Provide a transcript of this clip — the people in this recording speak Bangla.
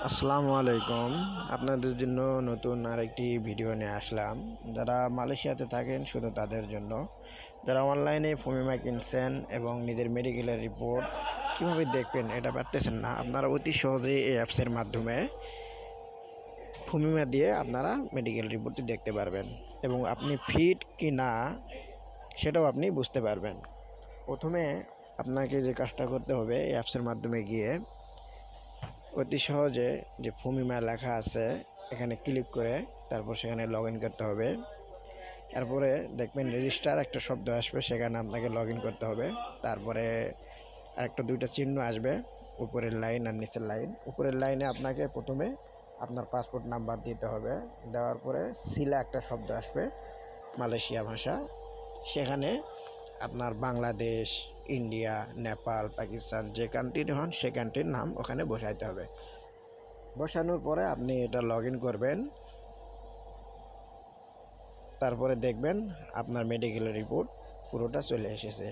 আসসালামু আলাইকুম। আপনাদের জন্য নতুন আরেকটি ভিডিও নিয়ে আসলাম। যারা মালয়েশিয়াতে থাকেন শুধু তাদের জন্য। যারা অনলাইনে ফমিমা কিনছেন এবং নিজের মেডিকেলের রিপোর্ট কীভাবে দেখবেন এটা পারতেছেন না, আপনারা অতি সহজেই এই অ্যাপসের মাধ্যমে ফমিমা দিয়ে আপনারা মেডিকেল রিপোর্টটি দেখতে পারবেন এবং আপনি ফিট কি না সেটাও আপনি বুঝতে পারবেন। প্রথমে আপনাকে যে কাজটা করতে হবে, এই অ্যাপসের মাধ্যমে গিয়ে অতি সহজে যে ফমিমা লেখা আছে এখানে ক্লিক করে তারপর সেখানে লগ ইন করতে হবে। এরপরে দেখবেন রেজিস্টার একটা শব্দ আসবে, সেখানে আপনাকে লগ ইন করতে হবে। তারপরে আরেকটা দুইটা চিহ্ন আসবে, উপরের লাইন আর নিচের লাইন। উপরের লাইনে আপনাকে প্রথমে আপনার পাসপোর্ট নাম্বার দিতে হবে। দেওয়ার পরে সিলা একটা শব্দ আসবে মালয়েশিয়া ভাষা, সেখানে আপনার বাংলাদেশ, ইন্ডিয়া, নেপাল, পাকিস্তান যে কান্ট্রির হন সে কান্ট্রির নাম ওখানে বসাইতে হবে। বসানোর পরে আপনি এটা লগ ইন করবেন। তারপরে দেখবেন আপনার মেডিকেলের রিপোর্ট পুরোটা চলে এসেছে।